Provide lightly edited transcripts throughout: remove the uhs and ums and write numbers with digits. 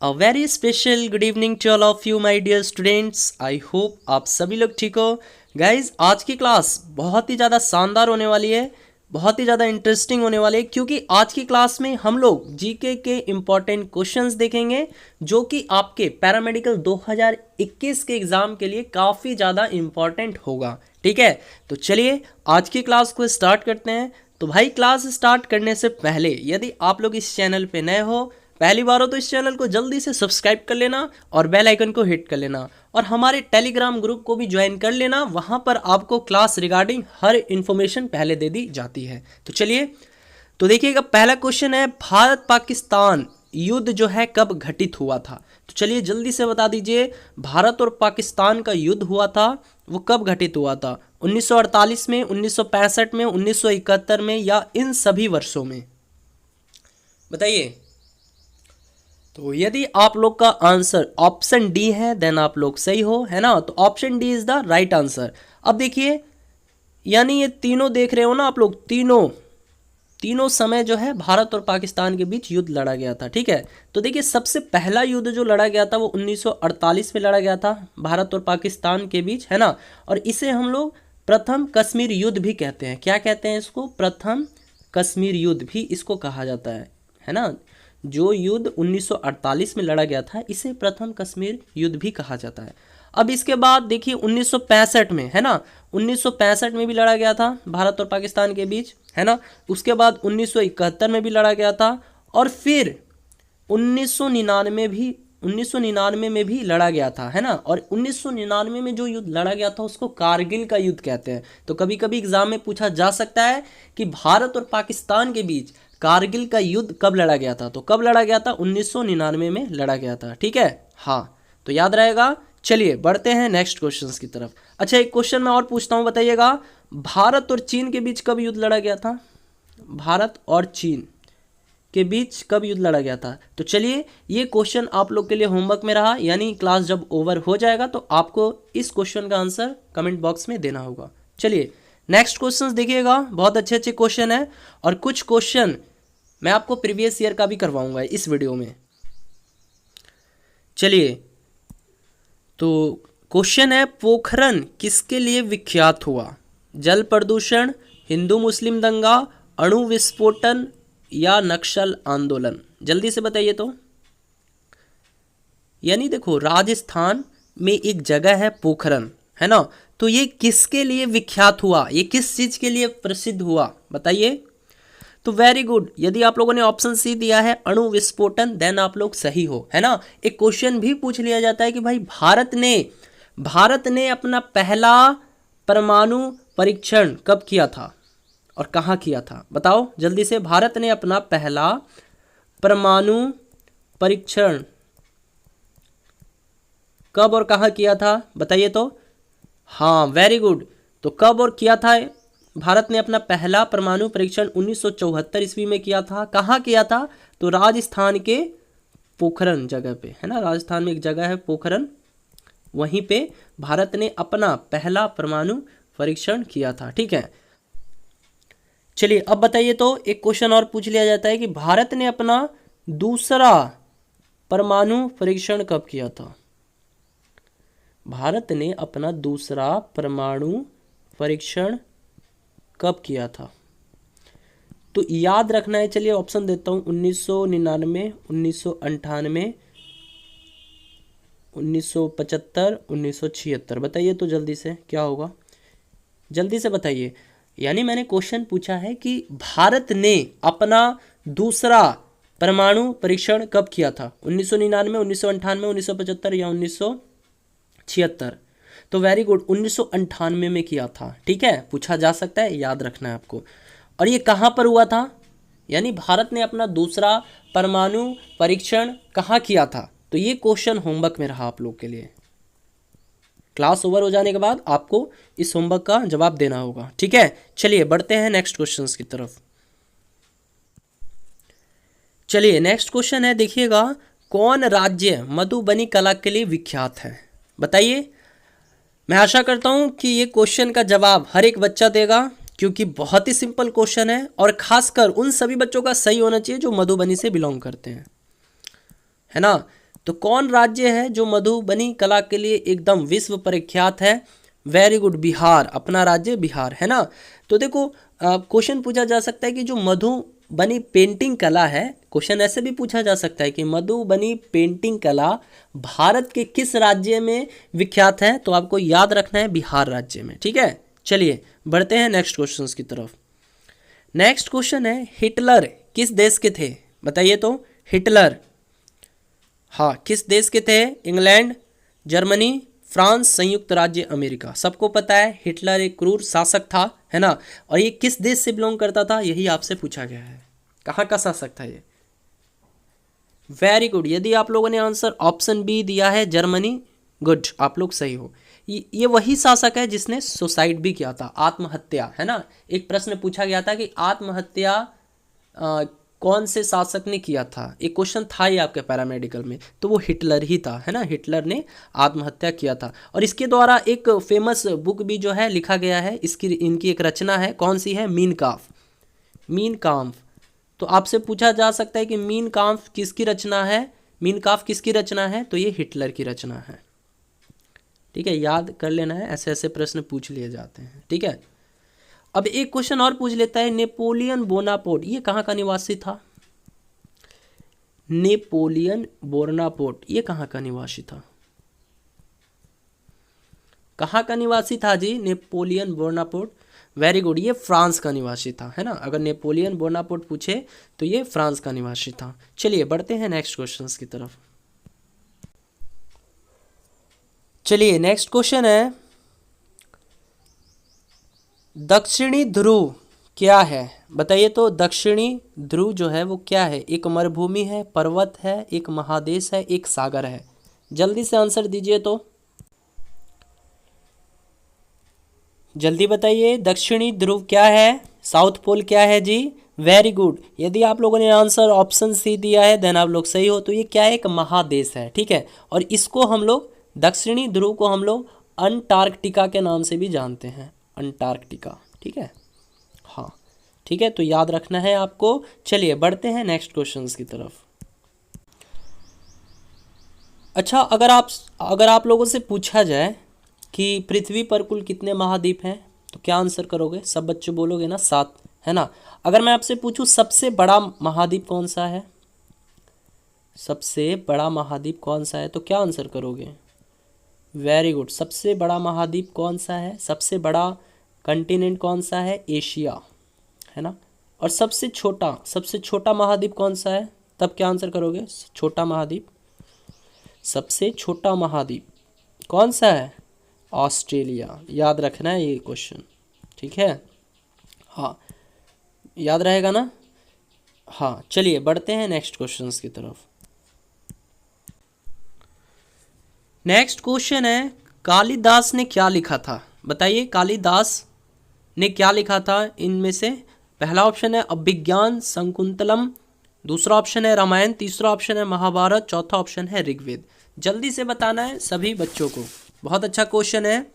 A very special good evening to all of you my dear students. I hope आप सभी लोग ठीक हो। गाइज आज की क्लास बहुत ही ज़्यादा शानदार होने वाली है, बहुत ही ज़्यादा इंटरेस्टिंग होने वाली है, क्योंकि आज की क्लास में हम लोग जीके के इम्पॉर्टेंट क्वेश्चंस देखेंगे जो कि आपके पैरामेडिकल 2021 के एग्ज़ाम के लिए काफ़ी ज़्यादा इम्पॉर्टेंट होगा। ठीक है, तो चलिए आज की क्लास को स्टार्ट करते हैं। तो भाई क्लास स्टार्ट करने से पहले यदि आप लोग इस चैनल पे नए हो, पहली बार हो, तो इस चैनल को जल्दी से सब्सक्राइब कर लेना और बेल आइकन को हिट कर लेना और हमारे टेलीग्राम ग्रुप को भी ज्वाइन कर लेना। वहां पर आपको क्लास रिगार्डिंग हर इन्फॉर्मेशन पहले दे दी जाती है। तो चलिए, तो देखिएगा पहला क्वेश्चन है, भारत पाकिस्तान युद्ध जो है कब घटित हुआ था? तो चलिए जल्दी से बता दीजिए, भारत और पाकिस्तान का युद्ध हुआ था वो कब घटित हुआ था? 1948 में, 1965 में, 1971 में, या इन सभी वर्षों में? बताइए। तो यदि आप लोग का आंसर ऑप्शन डी है देन आप लोग सही हो, है ना। तो option D is the right answer. अब देखिए, यानी ये तीनों देख रहे हो ना आप लोग, तीनों समय जो है भारत और पाकिस्तान के बीच युद्ध लड़ा गया था। ठीक है, तो देखिए सबसे पहला युद्ध जो लड़ा गया था वो 1948 में लड़ा गया था भारत और पाकिस्तान के बीच, है ना। और इसे हम लोग प्रथम कश्मीर युद्ध भी कहते हैं। क्या कहते हैं इसको? प्रथम कश्मीर युद्ध भी इसको कहा जाता है ना। जो युद्ध 1948 में लड़ा गया था इसे प्रथम कश्मीर युद्ध भी कहा जाता है। अब इसके बाद देखिए 1965 में, है ना, 1965 में भी लड़ा गया था भारत और पाकिस्तान के बीच, है ना। उसके बाद 1971 में भी लड़ा गया था और फिर 1999 में भी लड़ा गया था, है ना। और 1999 में जो युद्ध लड़ा गया था उसको कारगिल का युद्ध कहते हैं। तो कभी कभी एग्जाम में पूछा जा सकता है कि भारत और पाकिस्तान के बीच कारगिल का युद्ध कब लड़ा गया था? तो कब लड़ा गया था? 1999 में लड़ा गया था। ठीक है, हाँ, तो याद रहेगा। चलिए बढ़ते हैं नेक्स्ट क्वेश्चंस की तरफ। अच्छा, एक क्वेश्चन मैं और पूछता हूँ, बताइएगा भारत और चीन के बीच कब युद्ध लड़ा गया था? भारत और चीन के बीच कब युद्ध लड़ा गया था? तो चलिए ये क्वेश्चन आप लोग के लिए होमवर्क में रहा, यानी क्लास जब ओवर हो जाएगा तो आपको इस क्वेश्चन का आंसर कमेंट बॉक्स में देना होगा। चलिए नेक्स्ट क्वेश्चन देखिएगा, बहुत अच्छे अच्छे क्वेश्चन है और कुछ क्वेश्चन मैं आपको प्रीवियस ईयर का भी करवाऊंगा इस वीडियो में। चलिए, तो क्वेश्चन है, पोखरण किसके लिए विख्यात हुआ? जल प्रदूषण, हिंदू मुस्लिम दंगा, अणु विस्फोटन, या नक्सल आंदोलन? जल्दी से बताइए। तो यानी देखो राजस्थान में एक जगह है पोखरण, है ना, तो ये किसके लिए विख्यात हुआ? ये किस चीज के लिए प्रसिद्ध हुआ? बताइए। तो वेरी गुड, यदि आप लोगों ने ऑप्शन सी दिया है अणु विस्फोटन, देन आप लोग सही हो, है ना। एक क्वेश्चन भी पूछ लिया जाता है कि भाई भारत ने अपना पहला परमाणु परीक्षण कब किया था और कहाँ किया था? बताओ जल्दी से। भारत ने अपना पहला परमाणु परीक्षण कब और कहाँ किया था? बताइए। तो हाँ, वेरी गुड, तो कब और किया था? भारत ने अपना पहला परमाणु परीक्षण 1974 ईस्वी में किया था। कहाँ किया था? तो राजस्थान के पोखरण जगह पे, है ना। राजस्थान में एक जगह है पोखरण, वहीं पे भारत ने अपना पहला परमाणु परीक्षण किया था। ठीक है, चलिए अब बताइए। तो एक क्वेश्चन और पूछ लिया जाता है कि भारत ने अपना दूसरा परमाणु परीक्षण कब किया था? भारत ने अपना दूसरा परमाणु परीक्षण कब किया था? तो याद रखना है, चलिए ऑप्शन देता हूँ, 1999, 1998, 1975, 1976। बताइए तो जल्दी से क्या होगा, जल्दी से बताइए। यानी मैंने क्वेश्चन पूछा है कि भारत ने अपना दूसरा परमाणु परीक्षण कब किया था? 1999, 1998, 1975 या 1976? तो वेरी गुड, 1998 में किया था। ठीक है, पूछा जा सकता है, याद रखना है आपको। और ये कहाँ पर हुआ था? यानी भारत ने अपना दूसरा परमाणु परीक्षण कहाँ किया था? तो ये क्वेश्चन होमवर्क में रहा आप लोग के लिए। क्लास ओवर हो जाने के बाद आपको इस होमवर्क का जवाब देना होगा। ठीक है, चलिए बढ़ते हैं नेक्स्ट क्वेश्चन की तरफ। चलिए नेक्स्ट क्वेश्चन है, देखिएगा, कौन राज्य मधुबनी कला के लिए विख्यात है? बताइए। मैं आशा करता हूं कि ये क्वेश्चन का जवाब हर एक बच्चा देगा, क्योंकि बहुत ही सिंपल क्वेश्चन है और खासकर उन सभी बच्चों का सही होना चाहिए जो मधुबनी से बिलोंग करते हैं, है ना। तो कौन राज्य है जो मधुबनी कला के लिए एकदम विश्व प्रख्यात है? Very good, Bihar. अपना राज्य बिहार है ना। तो देखो क्वेश्चन पूछा जा सकता है कि जो मधुबनी पेंटिंग कला है, क्वेश्चन ऐसे भी पूछा जा सकता है कि मधुबनी पेंटिंग कला भारत के किस राज्य में विख्यात है? तो आपको याद रखना है बिहार राज्य में। ठीक है, चलिए बढ़ते हैं नेक्स्ट क्वेश्चन की तरफ। नेक्स्ट क्वेश्चन है, हिटलर किस देश के थे? बताइए तो। हिटलर, हाँ, किस देश के थे? इंग्लैंड, जर्मनी, फ्रांस, संयुक्त राज्य अमेरिका। सबको पता है हिटलर एक क्रूर शासक था, है ना। और ये किस देश से बिलोंग करता था, यही आपसे पूछा गया है। कहाँ का शासक था ये? Very good. यदि आप लोगों ने आंसर ऑप्शन बी दिया है, जर्मनी, गुड, आप लोग सही हो। ये वही शासक है जिसने सुसाइड भी किया था, आत्महत्या, है ना। एक प्रश्न पूछा गया था कि आत्महत्या कौन से शासक ने किया था, एक क्वेश्चन था ये आपके पैरामेडिकल में, तो वो हिटलर ही था, है ना। हिटलर ने आत्महत्या किया था। और इसके द्वारा एक फेमस बुक भी जो है लिखा गया है, इनकी एक रचना है, कौन सी है? मीन काम्फ। मीन काम्फ। तो आपसे पूछा जा सकता है कि मीन काम्फ किसकी रचना है? मीन काम्फ किसकी रचना है? तो ये हिटलर की रचना है। ठीक है, याद कर लेना है, ऐसे ऐसे प्रश्न पूछ लिए जाते हैं। ठीक है, अब एक क्वेश्चन और पूछ लेता है, नेपोलियन बोनापार्ट ये कहाँ का निवासी था? नेपोलियन बोनापार्ट ये कहाँ का निवासी था? कहाँ का निवासी था जी नेपोलियन बोनापार्ट? वेरी गुड, ये फ्रांस का निवासी था, है ना। अगर नेपोलियन बोनापार्ट पूछे तो ये फ्रांस का निवासी था। चलिए बढ़ते हैं नेक्स्ट क्वेश्चन की तरफ। चलिए नेक्स्ट क्वेश्चन है, दक्षिणी ध्रुव क्या है? बताइए तो। दक्षिणी ध्रुव जो है वो क्या है? एक मरुभूमि है, पर्वत है, एक महादेश है, एक सागर है। जल्दी से आंसर दीजिए तो, जल्दी बताइए। दक्षिणी ध्रुव क्या है? साउथ पोल क्या है जी? Very good. यदि आप लोगों ने आंसर ऑप्शन सी दिया है देन आप लोग सही हो। तो ये क्या है? एक महादेश है, ठीक है। और इसको हम लोग, दक्षिणी ध्रुव को हम लोग अंटार्कटिका के नाम से भी जानते हैं, अंटार्कटिका। ठीक है, हाँ ठीक है, तो याद रखना है आपको। चलिए बढ़ते हैं नेक्स्ट क्वेश्चन की तरफ। अच्छा, अगर आप लोगों से पूछा जाए कि पृथ्वी पर कुल कितने महाद्वीप हैं, तो क्या आंसर करोगे? सब बच्चे बोलोगे ना 7, है ना। अगर मैं आपसे पूछूं सबसे बड़ा महाद्वीप कौन सा है, सबसे बड़ा महाद्वीप कौन सा है, तो क्या आंसर करोगे? वेरी गुड, सबसे बड़ा महाद्वीप कौन सा है? सबसे बड़ा कंटिनेंट कौन सा है? एशिया, है ना। और सबसे छोटा महाद्वीप कौन सा है? तब क्या आंसर करोगे? छोटा महाद्वीप, सबसे छोटा महाद्वीप कौन सा है? ऑस्ट्रेलिया। याद रखना है ये क्वेश्चन, ठीक है। हाँ, याद रहेगा ना। हाँ, चलिए बढ़ते हैं नेक्स्ट क्वेश्चन की तरफ। नेक्स्ट क्वेश्चन है, कालिदास ने क्या लिखा था? बताइए, कालिदास ने क्या लिखा था? इनमें से पहला ऑप्शन है अभिज्ञान शकुंतलम, दूसरा ऑप्शन है रामायण, तीसरा ऑप्शन है महाभारत, चौथा ऑप्शन है ऋग्वेद। जल्दी से बताना है सभी बच्चों को। बहुत अच्छा क्वेश्चन है,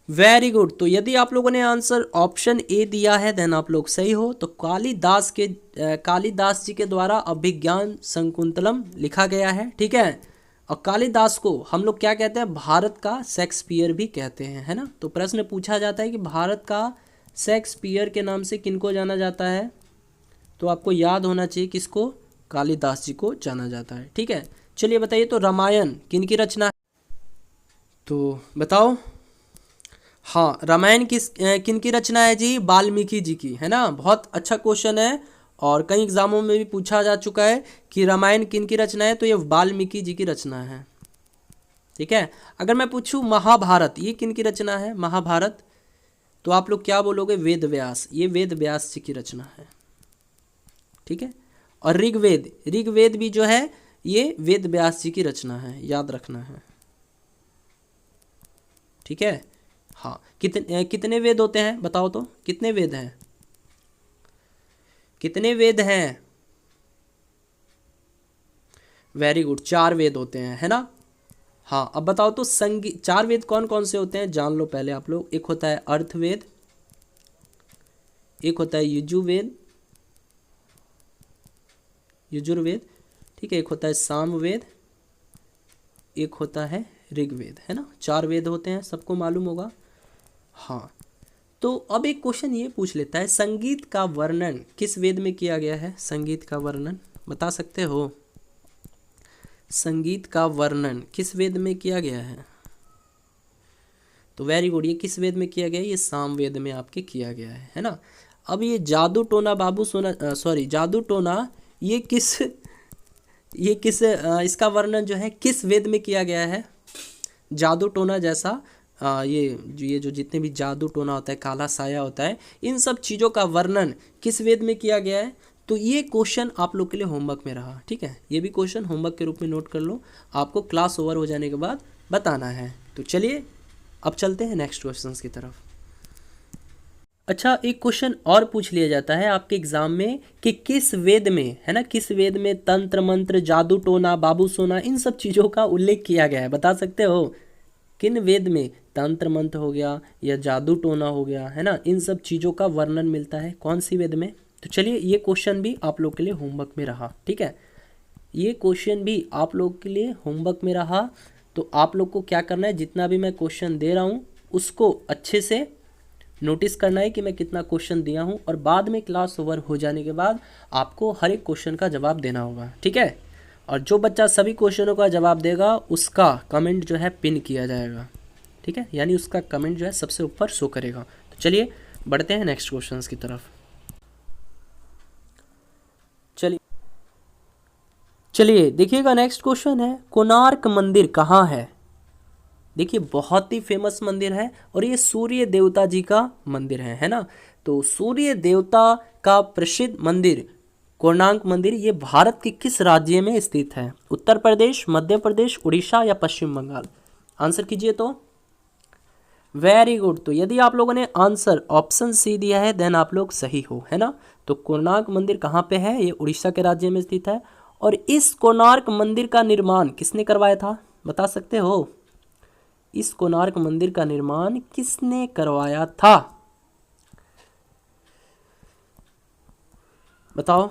वेरी गुड। तो यदि आप लोगों ने आंसर ऑप्शन ए दिया है देन आप लोग सही हो। तो कालिदास जी के द्वारा अभिज्ञान शकुंतलम लिखा गया है, ठीक है। और कालिदास को हम लोग क्या कहते हैं? भारत का शेक्सपियर भी कहते हैं, है ना। तो प्रश्न पूछा जाता है कि भारत का शेक्सपियर के नाम से किनको जाना जाता है? तो आपको याद होना चाहिए किसको? कालिदास जी को जाना जाता है, ठीक है। चलिए बताइए तो, रामायण किन की रचना है? तो बताओ। हाँ, रामायण किन की रचना है जी? वाल्मीकि जी की, है ना। बहुत अच्छा क्वेश्चन है और कई एग्जामों में भी पूछा जा चुका है कि रामायण किन की रचना है, तो ये वाल्मीकि जी की रचना है, ठीक है। अगर मैं पूछूं महाभारत ये किन की रचना है? महाभारत, तो आप लोग क्या बोलोगे? वेद व्यास, ये वेद व्यास जी की रचना है, ठीक है। और ऋग्वेद भी जो है ये वेद व्यास जी की रचना है, याद रखना है, ठीक है। हाँ, कितने वेद होते हैं बताओ तो? कितने वेद हैं? कितने वेद हैं? वेरी गुड, 4 वेद होते हैं, है ना। हाँ, अब बताओ तो 4 वेद कौन कौन से होते हैं? जान लो पहले आप लोग। एक होता है अर्थवेद, एक होता है यजुर्वेद, ठीक है। एक होता है सामवेद, एक होता है ऋग्वेद, है ना। 4 वेद होते हैं, सबको मालूम होगा। हाँ, तो अब एक क्वेश्चन ये पूछ लेता है, संगीत का वर्णन किस वेद में किया गया है? संगीत का वर्णन बता सकते हो? संगीत का वर्णन किस वेद में किया गया है? तो वेरी गुड, ये किस वेद में किया गया है? ये सामवेद में आपके किया गया है ना। अब ये जादू टोना बाबू सोना सॉरी जादू टोना, ये किस इसका वर्णन जो है किस वेद में किया गया है? जादू टोना जैसा ये जो जितने भी जादू टोना होता है, काला साया होता है, इन सब चीज़ों का वर्णन किस वेद में किया गया है? तो ये क्वेश्चन आप लोग के लिए होमवर्क में रहा, ठीक है। ये भी क्वेश्चन होमवर्क के रूप में नोट कर लो, आपको क्लास ओवर हो जाने के बाद बताना है। तो चलिए अब चलते हैं नेक्स्ट क्वेश्चन की तरफ। अच्छा, एक क्वेश्चन और पूछ लिया जाता है आपके एग्जाम में कि किस वेद में, है ना, किस वेद में तंत्र मंत्र, जादू टोना, बाबू सोना, इन सब चीज़ों का उल्लेख किया गया है? बता सकते हो किन वेद में तंत्र मंत्र हो गया या जादू टोना हो गया, है ना, इन सब चीज़ों का वर्णन मिलता है कौन सी वेद में? तो चलिए ये क्वेश्चन भी आप लोग के लिए होमवर्क में रहा, ठीक है। ये क्वेश्चन भी आप लोग के लिए होमवर्क में रहा। तो आप लोग को क्या करना है, जितना भी मैं क्वेश्चन दे रहा हूँ उसको अच्छे से नोटिस करना है कि मैं कितना क्वेश्चन दिया हूँ, और बाद में क्लास ओवर हो जाने के बाद आपको हर एक क्वेश्चन का जवाब देना होगा, ठीक है। और जो बच्चा सभी क्वेश्चनों का जवाब देगा उसका कमेंट जो है पिन किया जाएगा, ठीक है, यानी उसका कमेंट जो है सबसे ऊपर शो करेगा। तो चलिए बढ़ते हैं नेक्स्ट क्वेश्चंस की तरफ। चलिए देखिएगा, नेक्स्ट क्वेश्चन है, कोणार्क मंदिर कहाँ है? देखिए बहुत ही फेमस मंदिर है और ये सूर्य देवता जी का मंदिर है ना। तो सूर्य देवता का प्रसिद्ध मंदिर कोणार्क मंदिर, ये भारत के किस राज्य में स्थित है? उत्तर प्रदेश, मध्य प्रदेश, उड़ीसा या पश्चिम बंगाल? आंसर कीजिए। तो वेरी गुड, तो यदि आप लोगों ने आंसर ऑप्शन सी दिया है देन आप लोग सही हो, है ना। तो कोणार्क मंदिर कहाँ पे है? ये उड़ीसा के राज्य में स्थित है। और इस कोणार्क मंदिर का निर्माण किसने करवाया था? बता सकते हो? इस कोणार्क मंदिर का निर्माण किसने करवाया था? बताओ।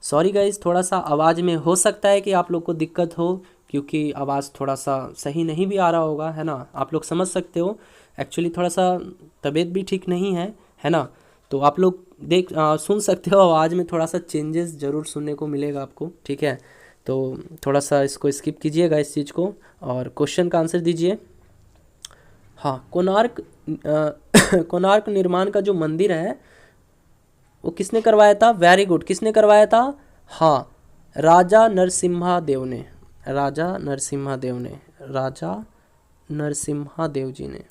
सॉरी गाइज, थोड़ा सा आवाज़ में हो सकता है कि आप लोग को दिक्कत हो, क्योंकि आवाज़ थोड़ा सा सही नहीं भी आ रहा होगा, है ना। आप लोग समझ सकते हो, एक्चुअली थोड़ा सा तबीयत भी ठीक नहीं है ना। तो आप लोग सुन सकते हो, आवाज़ में थोड़ा सा चेंजेस ज़रूर सुनने को मिलेगा आपको, ठीक है। तो थोड़ा सा इसको स्किप कीजिएगा इस चीज़ को, और क्वेश्चन का आंसर दीजिए। हाँ, कोणार्क निर्माण का जो मंदिर है वो किसने करवाया था? वेरी गुड, किसने करवाया था? हाँ, राजा नरसिम्हा देव ने, राजा नरसिम्हा देव जी ने,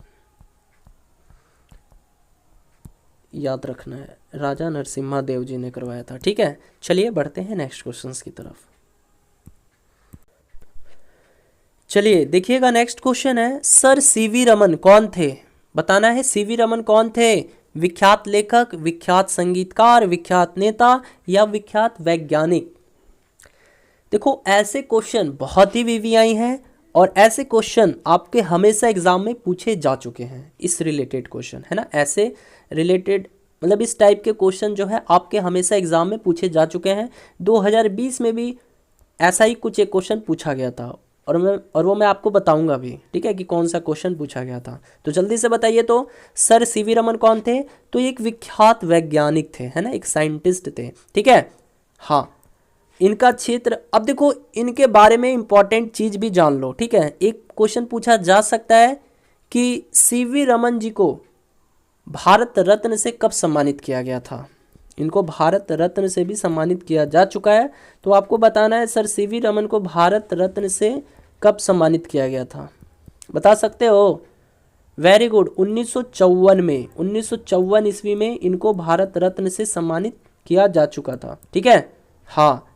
याद रखना है, राजा नरसिम्हा देव जी ने करवाया था, ठीक है। चलिए बढ़ते हैं नेक्स्ट क्वेश्चंस की तरफ। चलिए देखिएगा, नेक्स्ट क्वेश्चन है, सर सीवी रमन कौन थे? बताना है, सीवी रमन कौन थे? विख्यात लेखक, विख्यात संगीतकार, विख्यात नेता या विख्यात वैज्ञानिक? देखो ऐसे क्वेश्चन बहुत ही वीवीआई हैं और ऐसे क्वेश्चन आपके हमेशा एग्जाम में पूछे जा चुके हैं, इस रिलेटेड क्वेश्चन, है ना। ऐसे रिलेटेड मतलब इस टाइप के क्वेश्चन जो है आपके हमेशा एग्जाम में पूछे जा चुके हैं। 2020 में भी ऐसा ही कुछ एक क्वेश्चन पूछा गया था, और वो मैं आपको बताऊंगा भी, ठीक है, कि कौन सा क्वेश्चन पूछा गया था। तो जल्दी से बताइए। तो सर सीवी रमन कौन थे? तो एक विख्यात वैज्ञानिक थे, है ना, एक साइंटिस्ट थे, ठीक है। हाँ, इनका क्षेत्र, अब देखो इनके बारे में इंपॉर्टेंट चीज़ भी जान लो, ठीक है। एक क्वेश्चन पूछा जा सकता है कि सीवी रमन जी को भारत रत्न से कब सम्मानित किया गया था? इनको भारत रत्न से भी सम्मानित किया जा चुका है, तो आपको बताना है सर सीवी रमन को भारत रत्न से कब सम्मानित किया गया था? बता सकते हो? वेरी गुड, 1954 में, 1954 ईस्वी में इनको भारत रत्न से सम्मानित किया जा चुका था, ठीक है। हाँ,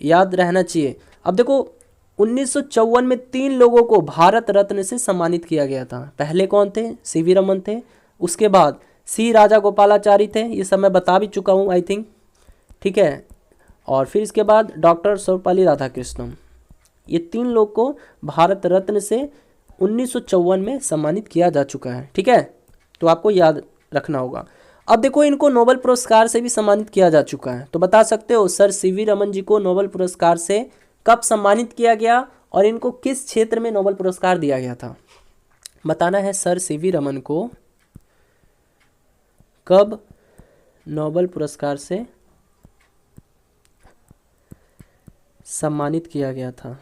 याद रहना चाहिए। अब देखो 1954 में 3 लोगों को भारत रत्न से सम्मानित किया गया था। पहले कौन थे? सीवी रमन थे। उसके बाद सी राजा गोपालाचारी थे, ये सब मैं बता भी चुका हूँ आई थिंक, ठीक है। और फिर इसके बाद डॉक्टर सर्वपल्ली राधाकृष्णन, ये 3 लोग को भारत रत्न से 1954 में सम्मानित किया जा चुका है, ठीक है। तो आपको याद रखना होगा। अब देखो इनको नोबेल पुरस्कार से भी सम्मानित किया जा चुका है, तो बता सकते हो सर सीवी रमन जी को नोबेल पुरस्कार से कब सम्मानित किया गया और इनको किस क्षेत्र में नोबेल पुरस्कार दिया गया था? बताना है सर सीवी रमन को कब नोबेल पुरस्कार से सम्मानित किया गया था।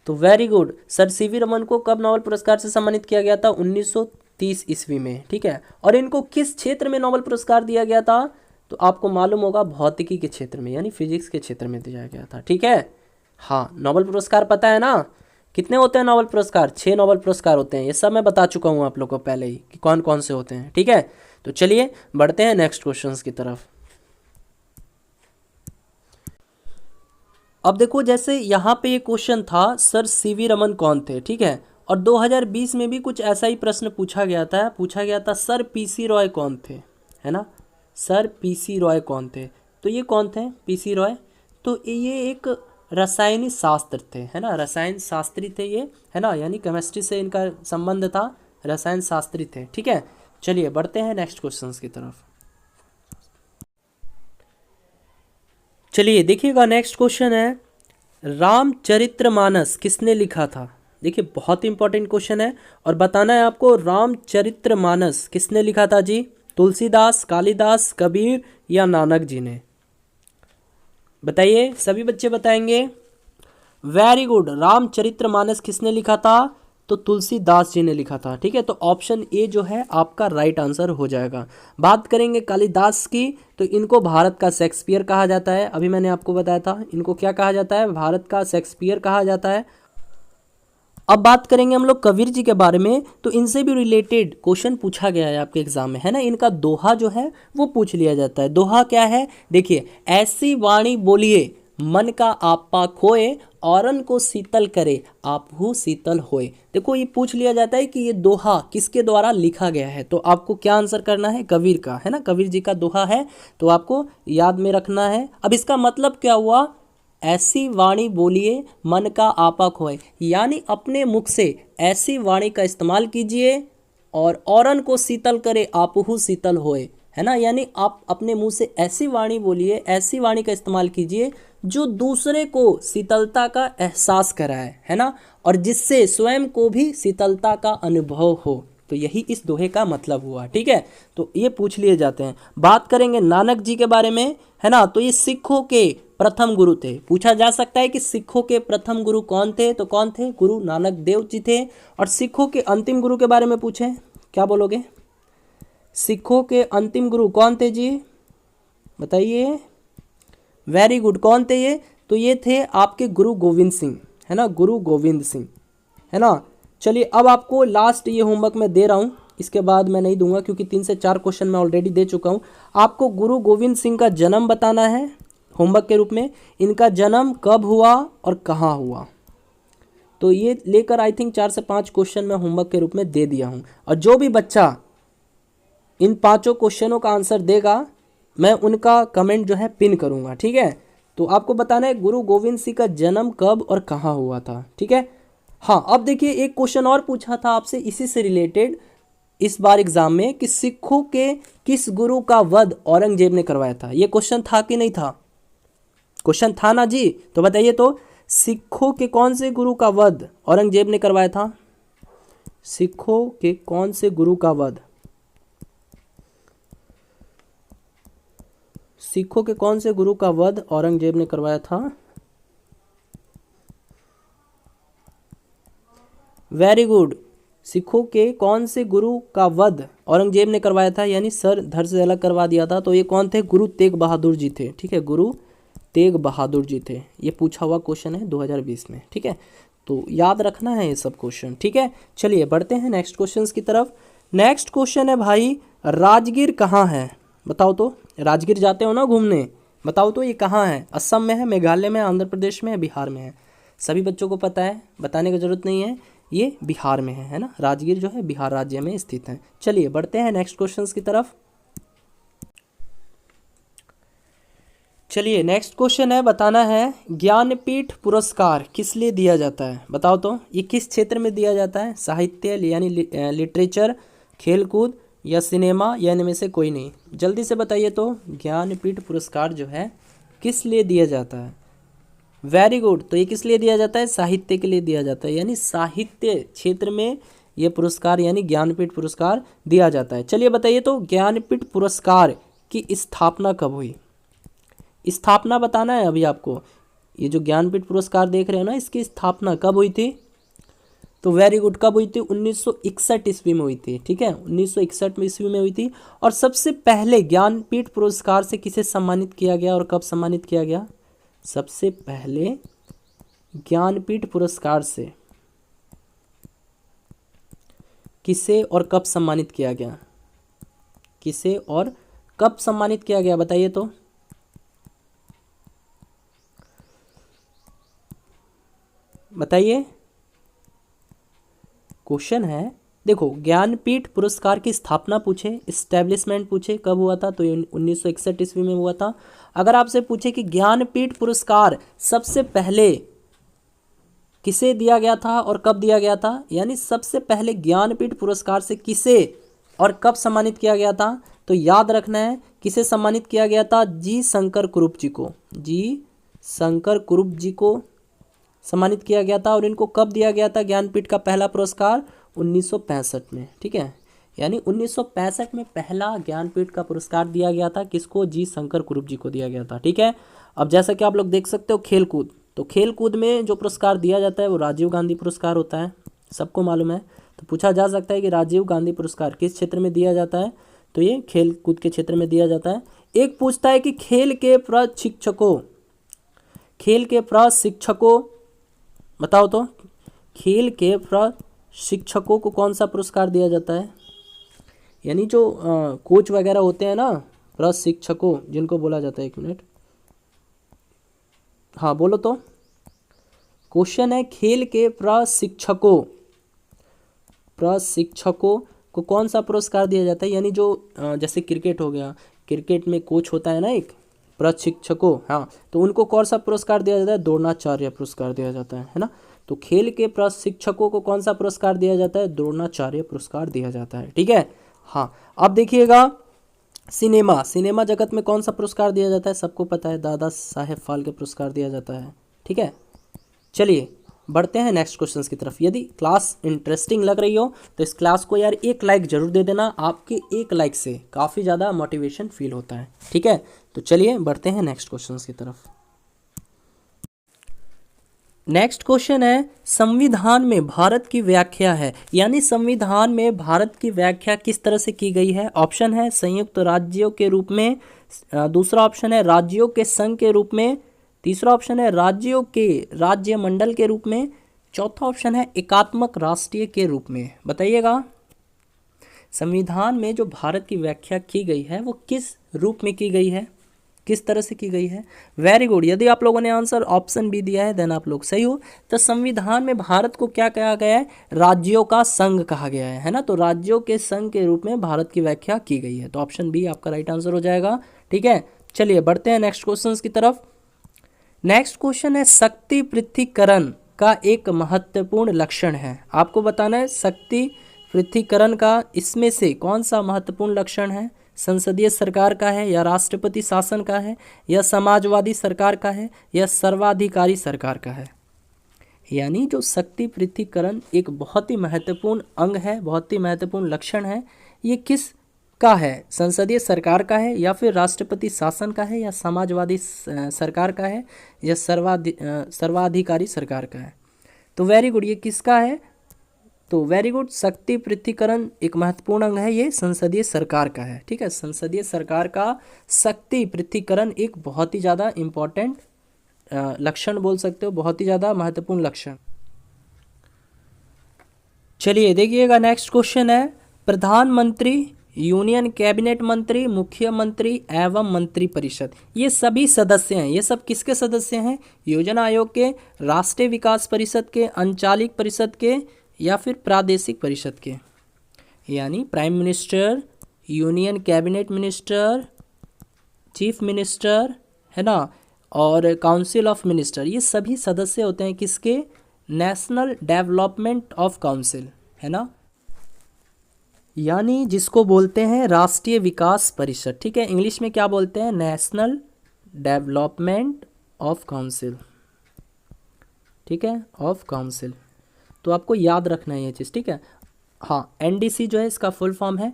तो very good, sir CV Raman को कब नोबेल पुरस्कार से सम्मानित किया गया था? 1930 ईस्वी में, ठीक है। और इनको किस क्षेत्र में नोबेल पुरस्कार दिया गया था? तो आपको मालूम होगा भौतिकी के क्षेत्र में, यानी फिजिक्स के क्षेत्र में दिया गया था, ठीक है। हाँ, नोबेल पुरस्कार पता है ना कितने होते हैं नोबेल पुरस्कार? 6 नोबेल पुरस्कार होते हैं, ये सब मैं बता चुका हूँ आप लोग को पहले ही कि कौन कौन से होते हैं, ठीक है। तो चलिए बढ़ते हैं नेक्स्ट क्वेश्चंस की तरफ। अब देखो जैसे यहाँ पे ये क्वेश्चन था सर सीवी रमन कौन थे, ठीक है। और 2020 में भी कुछ ऐसा ही प्रश्न पूछा गया था सर पीसी रॉय कौन थे, है ना। सर पीसी रॉय कौन थे? तो ये कौन थे पीसी रॉय? तो ये एक रसायनी शास्त्र थे, है ना, रसायन शास्त्री थे ये, है ना, यानी केमिस्ट्री से इनका संबंध था, रसायन शास्त्री थे, ठीक है। चलिए बढ़ते हैं नेक्स्ट क्वेश्चंस की तरफ। चलिए देखिएगा नेक्स्ट क्वेश्चन है रामचरितमानस किसने लिखा था? देखिए बहुत ही इंपॉर्टेंट क्वेश्चन है और बताना है आपको रामचरितमानस किसने लिखा था जी? तुलसीदास, कालिदास, कबीर या नानक जी ने? बताइए, सभी बच्चे बताएंगे। वेरी गुड, रामचरितमानस किसने लिखा था? तो तुलसीदास जी ने लिखा था, ठीक है। तो ऑप्शन ए जो है आपका राइट आंसर हो जाएगा। बात करेंगे कालिदास की, तो इनको भारत का शेक्सपियर कहा जाता है। अभी मैंने आपको बताया था इनको क्या कहा जाता है, भारत का शेक्सपियर कहा जाता है। अब बात करेंगे हम लोग कबीर जी के बारे में, तो इनसे भी रिलेटेड क्वेश्चन पूछा गया है आपके एग्जाम में, है ना। इनका दोहा जो है वो पूछ लिया जाता है। दोहा क्या है? देखिए, ऐसी वाणी बोलिए मन का आपा खोए, औरन को शीतल करे आपहु शीतल होए। देखो ये पूछ लिया जाता है कि ये दोहा किसके द्वारा लिखा गया है, तो आपको क्या आंसर करना है? कबीर का, है ना, कबीर जी का दोहा है, तो आपको याद में रखना है। अब इसका मतलब क्या हुआ? ऐसी वाणी बोलिए मन का आपा खोए, यानी अपने मुख से ऐसी वाणी का इस्तेमाल कीजिए और औरन को शीतल करे आपहु शीतल होए, है ना। यानी आप अपने मुंह से ऐसी वाणी बोलिए, ऐसी वाणी का इस्तेमाल कीजिए जो दूसरे को शीतलता का एहसास कराए, है ना, और जिससे स्वयं को भी शीतलता का अनुभव हो। तो यही इस दोहे का मतलब हुआ, ठीक है। तो ये पूछ लिए जाते हैं। बात करेंगे नानक जी के बारे में, है ना, तो ये सिखों के प्रथम गुरु थे। पूछा जा सकता है कि सिखों के प्रथम गुरु कौन थे, तो कौन थे? गुरु नानक देव जी थे। और सिखों के अंतिम गुरु के बारे में पूछें, क्या बोलोगे? सिखों के अंतिम गुरु कौन थे जी? बताइए। वेरी गुड, कौन थे ये? तो ये थे आपके गुरु गोविंद सिंह, है ना, गुरु गोविंद सिंह, है ना। चलिए अब आपको लास्ट ये होमवर्क मैं दे रहा हूँ, इसके बाद मैं नहीं दूंगा क्योंकि 3 से 4 क्वेश्चन मैं ऑलरेडी दे चुका हूँ। आपको गुरु गोविंद सिंह का जन्म बताना है होमवर्क के रूप में। इनका जन्म कब हुआ और कहाँ हुआ, तो ये लेकर आई थिंक 4 से 5 क्वेश्चन मैं होमवर्क के रूप में दे दिया हूँ। और जो भी बच्चा इन 5 क्वेश्चनों का आंसर देगा मैं उनका कमेंट जो है पिन करूँगा, ठीक है। तो आपको बताना है गुरु गोविंद सिंह का जन्म कब और कहाँ हुआ था, ठीक है। हाँ, अब देखिए एक क्वेश्चन और पूछा था आपसे इसी से रिलेटेड इस बार एग्जाम में कि सिखों के किस गुरु का वध औरंगजेब ने करवाया था। ये क्वेश्चन था कि नहीं था? क्वेश्चन था ना जी। तो बताइए, तो सिखों के कौन से गुरु का वध औरंगजेब ने करवाया था? सिखों के कौन से गुरु का वध, सिखों के कौन से गुरु का वध औरंगजेब ने करवाया था? वेरी गुड, सिखों के कौन से गुरु का वध औरंगजेब ने करवाया था, यानी सर धड़ से अलग करवा दिया था। तो ये कौन थे? गुरु तेग बहादुर जी थे, ठीक है, गुरु तेग बहादुर जी थे। ये पूछा हुआ क्वेश्चन है 2020 में, ठीक है। तो याद रखना है ये सब क्वेश्चन, ठीक है। चलिए बढ़ते हैं नेक्स्ट क्वेश्चन की तरफ। नेक्स्ट क्वेश्चन है भाई, राजगीर कहाँ है? बताओ तो, राजगीर जाते हो ना घूमने, बताओ तो ये कहाँ है? असम में है, मेघालय में, आंध्र प्रदेश में है, बिहार में है? सभी बच्चों को पता है, बताने की जरूरत नहीं है, ये बिहार में है ना। राजगीर जो है बिहार राज्य में स्थित है। चलिए बढ़ते हैं नेक्स्ट क्वेश्चंस की तरफ। चलिए नेक्स्ट क्वेश्चन है, बताना है ज्ञानपीठ पुरस्कार किस लिए दिया जाता है? बताओ तो, ये किस क्षेत्र में दिया जाता है? साहित्य यानी लिटरेचर, खेलकूद या सिनेमा या इनमें से कोई नहीं? जल्दी से बताइए। तो ज्ञानपीठ पुरस्कार जो है किस लिए दिया जाता है? Very good. तो ये किस लिए दिया जाता है? साहित्य के लिए दिया जाता है, यानी साहित्य क्षेत्र में ये पुरस्कार यानी ज्ञानपीठ पुरस्कार दिया जाता है। चलिए बताइए, तो ज्ञानपीठ पुरस्कार की स्थापना कब हुई? स्थापना बताना है अभी आपको। ये जो ज्ञानपीठ पुरस्कार देख रहे हो ना, इसकी स्थापना कब हुई थी? तो वेरी गुड, कब हुई थी? 1961 ईस्वी में हुई थी। ठीक है, 1961 ईस्वी में हुई थी। और सबसे पहले ज्ञानपीठ पुरस्कार से किसे सम्मानित किया गया और कब सम्मानित किया गया? सबसे पहले ज्ञानपीठ पुरस्कार से किसे और कब सम्मानित किया गया? किसे और कब सम्मानित किया गया बताइए तो। बताइए, क्वेश्चन है। देखो, ज्ञानपीठ पुरस्कार की स्थापना पूछे, इस्टेब्लिशमेंट पूछे, कब हुआ था? तो ये 1961 ईस्वी में हुआ था। अगर आपसे पूछे कि ज्ञानपीठ पुरस्कार सबसे पहले किसे दिया गया था और कब दिया गया था, यानी सबसे पहले ज्ञानपीठ पुरस्कार से किसे और कब सम्मानित किया गया था, तो याद रखना है किसे सम्मानित किया गया था? जी शंकर कुरुप जी को। जी शंकर कुरुप जी को सम्मानित किया गया था। और इनको कब दिया गया था ज्ञानपीठ का पहला पुरस्कार? 1965 में। ठीक है, यानी 1965 में पहला ज्ञानपीठ का पुरस्कार दिया गया था। किसको? जी शंकर कुरुप जी को दिया गया था। ठीक है, अब जैसा कि आप लोग देख सकते हो खेलकूद, तो खेलकूद में जो पुरस्कार दिया जाता है वो राजीव गांधी पुरस्कार होता है, सबको मालूम है। तो पूछा जा सकता है कि राजीव गांधी पुरस्कार किस क्षेत्र में दिया जाता है? तो ये खेल कूद के क्षेत्र में दिया जाता है। एक पूछता है कि खेल के प्रशिक्षकों बताओ तो, खेल के प्रशिक्षकों को कौन सा पुरस्कार दिया जाता है? यानी जो कोच वगैरह होते हैं ना, प्रशिक्षकों जिनको बोला जाता है। एक मिनट, हाँ बोलो तो। क्वेश्चन है, खेल के प्रशिक्षकों को कौन सा पुरस्कार दिया जाता है? यानी जो जैसे क्रिकेट हो गया, क्रिकेट में कोच होता है ना एक, प्रशिक्षकों, हाँ, तो उनको कौन सा पुरस्कार दिया जाता है? द्रोणाचार्य पुरस्कार दिया जाता है ना। तो खेल के प्रशिक्षकों को कौन सा पुरस्कार दिया जाता है? द्रोणाचार्य पुरस्कार दिया जाता है। ठीक है, हाँ। अब देखिएगा, सिनेमा जगत में कौन सा पुरस्कार दिया जाता है? सबको पता है, दादा साहेब फाल्के पुरस्कार दिया जाता है। ठीक है, चलिए बढ़ते हैं नेक्स्ट क्वेश्चन की तरफ। यदि क्लास इंटरेस्टिंग लग रही हो तो इस क्लास को यार एक लाइक जरूर दे देना। आपके एक लाइक से काफ़ी ज़्यादा मोटिवेशन फील होता है। ठीक है, तो चलिए बढ़ते हैं नेक्स्ट क्वेश्चन की तरफ। नेक्स्ट क्वेश्चन है, संविधान में भारत की व्याख्या है, यानी संविधान में भारत की व्याख्या किस तरह से की गई है? ऑप्शन है संयुक्त राज्यों के रूप में, दूसरा ऑप्शन है राज्यों के संघ के रूप में, तीसरा ऑप्शन है राज्यों के राज्य मंडल के रूप में, चौथा ऑप्शन है एकात्मक राष्ट्रीय के रूप में। बताइएगा, संविधान में जो भारत की व्याख्या की गई है वो किस रूप में की गई है, किस तरह से की गई है? Very good. यदि आप लोगों ने आंसर ऑप्शन बी दिया है देन आप लोग सही हो। तो संविधान में भारत को क्या कहा गया है? राज्यों का संघ कहा गया है ना। तो राज्यों के संघ के रूप में भारत की व्याख्या की गई है। तो ऑप्शन बी आपका राइट आंसर हो जाएगा। ठीक है, चलिए बढ़ते हैं नेक्स्ट क्वेश्चन की तरफ। नेक्स्ट क्वेश्चन है, शक्ति पृथक्करण का एक महत्वपूर्ण लक्षण है। आपको बताना है शक्ति पृथक्करण का इसमें से कौन सा महत्वपूर्ण लक्षण है? संसदीय सरकार का है, या राष्ट्रपति शासन का है, या समाजवादी सरकार का है, या सर्वाधिकारी सरकार का है? यानी जो शक्ति पृथक्करण एक बहुत ही महत्वपूर्ण अंग है, बहुत ही महत्वपूर्ण लक्षण है, ये किस का है? संसदीय सरकार का है, या फिर राष्ट्रपति शासन का है, या समाजवादी सरकार का है, या सर्वाधिकारी सरकार का है? तो वेरी गुड, ये किसका है? तो वेरी गुड, शक्ति पृथक्करण एक महत्वपूर्ण अंग है, ये संसदीय सरकार का है। ठीक है, संसदीय सरकार का शक्ति पृथक्करण एक बहुत ही ज़्यादा इम्पॉर्टेंट लक्षण बोल सकते हो, बहुत ही ज़्यादा महत्वपूर्ण लक्षण। चलिए देखिएगा, नेक्स्ट क्वेश्चन है, प्रधानमंत्री, यूनियन कैबिनेट मंत्री, मुख्यमंत्री एवं मंत्रिपरिषद, ये सभी सदस्य हैं। ये सब किसके सदस्य हैं? योजना आयोग के, राष्ट्रीय विकास परिषद के, अंचालिक परिषद के, या फिर प्रादेशिक परिषद के। यानी prime minister, union cabinet minister, chief minister, है ना, और काउंसिल ऑफ मिनिस्टर, ये सभी सदस्य होते हैं किसके? नेशनल डेवलपमेंट ऑफ काउंसिल, है ना। यानी जिसको बोलते हैं राष्ट्रीय विकास परिषद, ठीक है, इंग्लिश में क्या बोलते हैं, नेशनल डेवलपमेंट ऑफ काउंसिल, ठीक है, ऑफ काउंसिल। तो आपको याद रखना है ये चीज़, ठीक है। हाँ, एनडीसी जो है इसका फुल फॉर्म है,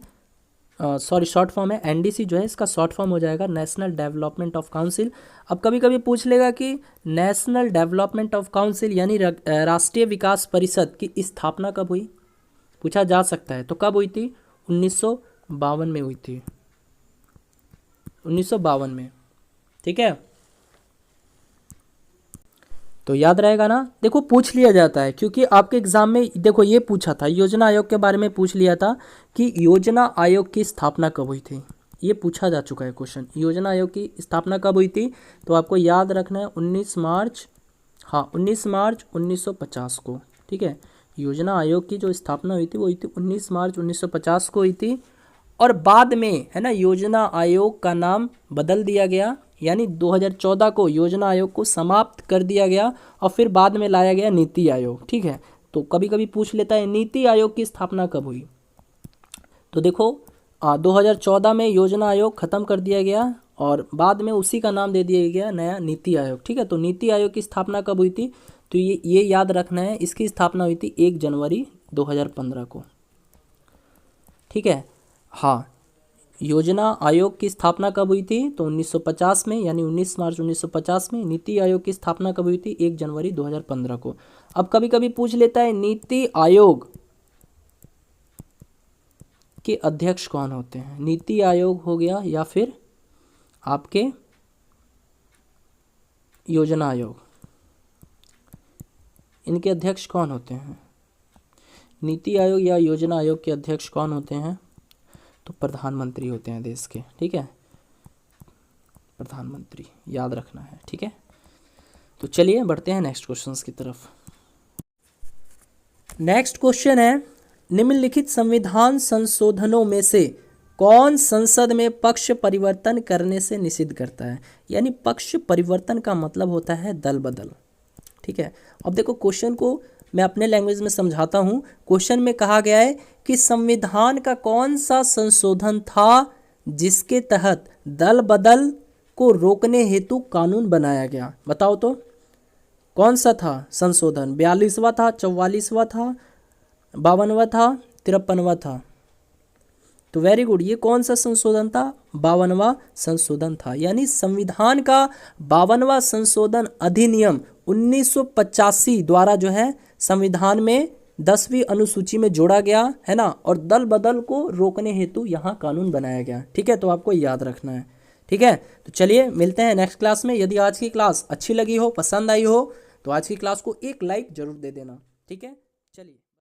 सॉरी शॉर्ट फॉर्म है, एनडीसी जो है इसका शॉर्ट फॉर्म हो जाएगा नेशनल डेवलपमेंट ऑफ काउंसिल। अब कभी कभी पूछ लेगा कि नेशनल डेवलपमेंट ऑफ काउंसिल यानी राष्ट्रीय विकास परिषद की स्थापना कब हुई, पूछा जा सकता है। तो कब हुई थी, 1952 में हुई थी, 1952 में, ठीक है। तो याद रहेगा ना, देखो पूछ लिया जाता है क्योंकि आपके एग्जाम में देखो ये पूछा था, योजना आयोग के बारे में पूछ लिया था कि योजना आयोग की स्थापना कब हुई थी, ये पूछा जा चुका है क्वेश्चन, योजना आयोग की स्थापना कब हुई थी। तो आपको याद रखना है 19 मार्च, हाँ 19 मार्च 1950 को, ठीक है। योजना आयोग की जो स्थापना हुई थी वो हुई थी 19 मार्च 1950 को हुई थी। और बाद में है ना योजना आयोग का नाम बदल दिया गया, यानी 2014 को योजना आयोग को समाप्त कर दिया गया और फिर बाद में लाया गया नीति आयोग, ठीक है। तो कभी कभी पूछ लेता है नीति आयोग की स्थापना कब हुई। तो देखो 2014 में योजना आयोग खत्म कर दिया गया और बाद में उसी का नाम दे दिया गया नया नीति आयोग, ठीक है। तो नीति आयोग की स्थापना कब हुई थी, तो ये याद रखना है, इसकी स्थापना हुई थी 1 जनवरी 2015 को, ठीक है। हाँ, योजना आयोग की स्थापना कब हुई थी, तो 1950 में, यानी 19 मार्च 1950 में। नीति आयोग की स्थापना कब हुई थी, 1 जनवरी 2015 को। अब कभी कभी पूछ लेता है नीति आयोग के अध्यक्ष कौन होते हैं, नीति आयोग हो गया या फिर आपके योजना आयोग, इनके अध्यक्ष कौन होते हैं, नीति आयोग या योजना आयोग के अध्यक्ष कौन होते हैं, तो प्रधानमंत्री होते हैं देश के, ठीक है, प्रधानमंत्री याद रखना है, ठीक है। तो चलिए बढ़ते हैं नेक्स्ट क्वेश्चंस की तरफ। नेक्स्ट क्वेश्चन है, निम्नलिखित संविधान संशोधनों में से कौन संसद में पक्ष परिवर्तन करने से निषिद्ध करता है। यानी पक्ष परिवर्तन का मतलब होता है दल बदल, ठीक है। अब देखो क्वेश्चन को मैं अपने लैंग्वेज में समझाता हूँ। क्वेश्चन में कहा गया है कि संविधान का कौन सा संशोधन था जिसके तहत दल बदल को रोकने हेतु कानून बनाया गया, बताओ तो कौन सा था संशोधन, 42वां था, 44वां था, 52वां था, 53वां था। तो वेरी गुड, ये कौन सा संशोधन था, 52वां संशोधन था। यानी संविधान का 52वां संशोधन अधिनियम 1985 द्वारा जो है संविधान में 10वीं अनुसूची में जोड़ा गया है ना, और दल बदल को रोकने हेतु यहाँ कानून बनाया गया, ठीक है। तो आपको याद रखना है, ठीक है। तो चलिए मिलते हैं नेक्स्ट क्लास में। यदि आज की क्लास अच्छी लगी हो, पसंद आई हो, तो आज की क्लास को एक लाइक जरूर दे देना, ठीक है। चलिए।